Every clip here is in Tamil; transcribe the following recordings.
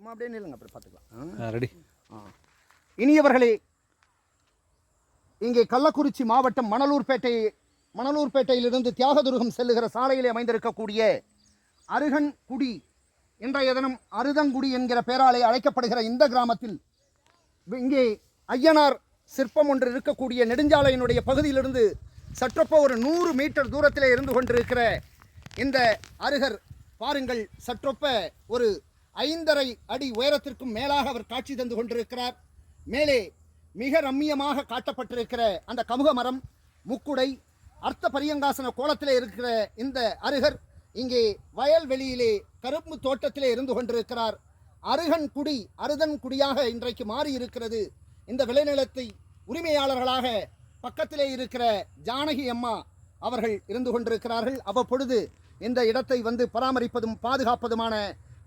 சும்மா அப்படியே நில்லுங்க, அப்புறம் பார்த்துக்கலாம். ரெடி. இனியவர்களே, இங்கே கள்ளக்குறிச்சி மாவட்டம் மணலூர்பேட்டையிலிருந்து தியாகதுருகம் செல்லுகிற சாலையிலே அமைந்திருக்கக்கூடிய அருகன்குடி இன்றைய தினம் அருதங்குடி என்கிற பெயராலே அழைக்கப்படுகிற இந்த கிராமத்தில் இங்கே ஐயனார் சிற்பம் ஒன்று இருக்கக்கூடிய நெடுஞ்சாலையினுடைய பகுதியிலிருந்து சற்றொப்ப ஒரு 100 மீட்டர் தூரத்திலே இருந்து கொண்டிருக்கிற இந்த அருகர் பாருங்கள், சற்றொப்ப ஒரு 5.5 அடி உயரத்திற்கும் மேலாக அவர் காட்சி தந்து கொண்டிருக்கிறார். மேலே மிக ரம்மியமாக காட்டப்பட்டிருக்கிற அந்த கமுக மரம், முக்குடை, அர்த்த பரியங்காசன கோலத்திலே இருக்கிற இந்த அருகர் இங்கே வயல்வெளியிலே கரும்பு தோட்டத்திலே இருந்து கொண்டிருக்கிறார். அருதன்குடியாக இன்றைக்கு மாறி இருக்கிறது. இந்த விளைநிலத்தை உரிமையாளர்களாக பக்கத்திலே இருக்கிற ஜானகி அம்மா அவர்கள் இருந்து கொண்டிருக்கிறார்கள். அவ்வப்பொழுது இந்த இடத்தை வந்து பராமரிப்பதும் பாதுகாப்பதுமான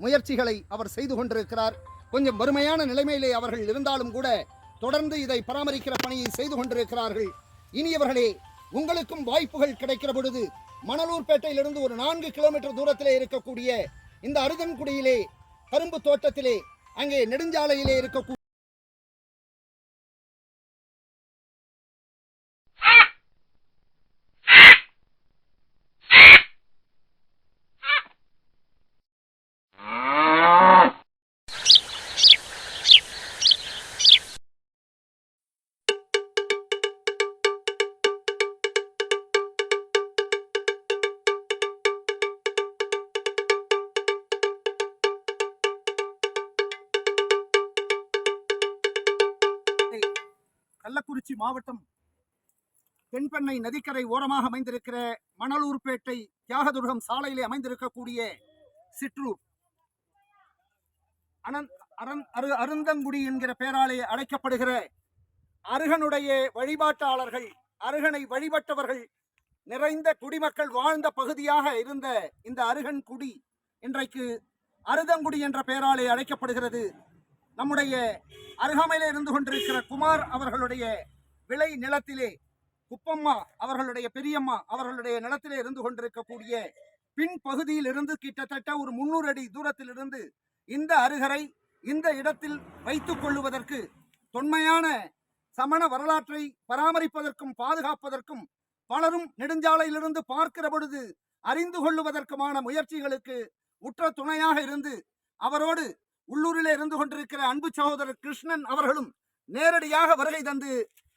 முயற்சிகளை அவர் செய்து கொண்டிருக்கிறார். கொஞ்சம் வறுமையான நிலைமையிலே அவர்கள் இருந்தாலும் கூட தொடர்ந்து இதை பராமரிக்கிற பணியை செய்து கொண்டிருக்கிறார்கள். இனியவர்களே, உங்களுக்கும் வாய்ப்புகள் கிடைக்கிற பொழுது மணலூர்பேட்டையிலிருந்து ஒரு 4 கிலோமீட்டர் தூரத்திலே இருக்கக்கூடிய இந்த அருதன்குடியிலே கரும்பு தோட்டத்திலே அங்கே நெடுஞ்சாலையிலே இருக்கக்கூடிய கள்ளக்குறிச்சி மாவட்டம் தென்பெண்ணை நதிக்கரை ஓரமாக அமைந்திருக்கிற மணலூர்பேட்டை தியாகதுருகம் சாலையிலே அமைந்திருக்கக்கூடிய சிற்றூர் அருந்தங்குடி என்கிற பெயராலே அழைக்கப்படுகிற அருகனுடைய வழிபாட்டாளர்கள், அருகனை வழிபட்டவர்கள் நிறைந்த குடிமக்கள் வாழ்ந்த பகுதியாக இருந்த இந்த அருகன்குடி இன்றைக்கு அருதங்குடி என்ற பெயராலே அழைக்கப்படுகிறது. நம்முடைய அருகாமையிலே இருந்து கொண்டிருக்கிற குமார் அவர்களுடைய விளை நிலத்திலே, குப்பம்மா அவர்களுடைய பெரியம்மா அவர்களுடைய நிலத்திலே இருந்து கொண்டிருக்கக்கூடிய பின் பகுதியில் இருந்து கிட்டத்தட்ட ஒரு 300 அடி தூரத்தில் இருந்து இந்த அருகரை இந்த இடத்தில் வைத்துக் கொள்ளுவதற்கு, தொன்மையான சமண வரலாற்றை பராமரிப்பதற்கும் பாதுகாப்பதற்கும் பலரும் நெடுஞ்சாலையிலிருந்து பார்க்கிற பொழுது அறிந்து கொள்ளுவதற்குமான முயற்சிகளுக்கு உற்ற துணையாக இருந்து அவரோடு உள்ளூரிலே இருந்து கொண்டிருக்கிற அன்பு சகோதரர் கிருஷ்ணன் அவர்களும் நேரடியாக வருகை தந்து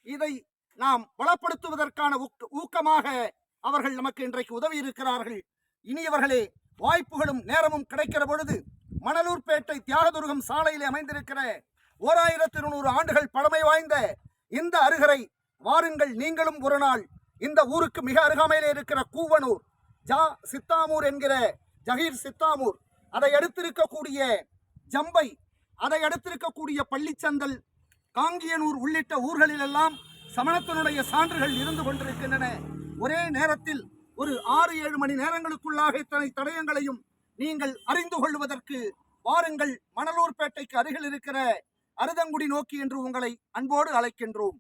இதை நாம் வளப்படுத்துவதற்கான ஊக்கமாக அவர்கள் நமக்கு இன்றைக்கு உதவி இருக்கிறார்கள். இனியவர்களே, வாய்ப்புகளும் நேரமும் கிடைக்கிற பொழுது மணலூர்பேட்டை தியாகதுருகம் சாலையிலே அமைந்திருக்கிற 1200 ஆண்டுகள் பழமை வாய்ந்த இந்த அருகரை வாருங்கள். நீங்களும் ஒரு நாள் இந்த ஊருக்கு மிக அருகாமையிலே இருக்கிற கூவனூர், சித்தாமூர் என்கிற ஜஹீர் சித்தாமூர், அதை அடுத்திருக்கக்கூடிய ஜம்பை, அதை அடுத்திருக்கக்கூடிய பள்ளிச்சந்தல், காங்கியனூர் உள்ளிட்ட ஊர்களில் எல்லாம் சமணத்தினுடைய சான்றுகள் இருந்து கொண்டிருக்கின்றன. ஒரே நேரத்தில் ஒரு 6-7 மணி நேரங்களுக்குள்ளாக இத்தனை தடயங்களையும் நீங்கள் அறிந்து கொள்வதற்கு வாருங்கள். மணலூர்பேட்டைக்கு அருகில் இருக்கிற அருதங்குடி நோக்கி என்று உங்களை அன்போடு அழைக்கின்றோம்.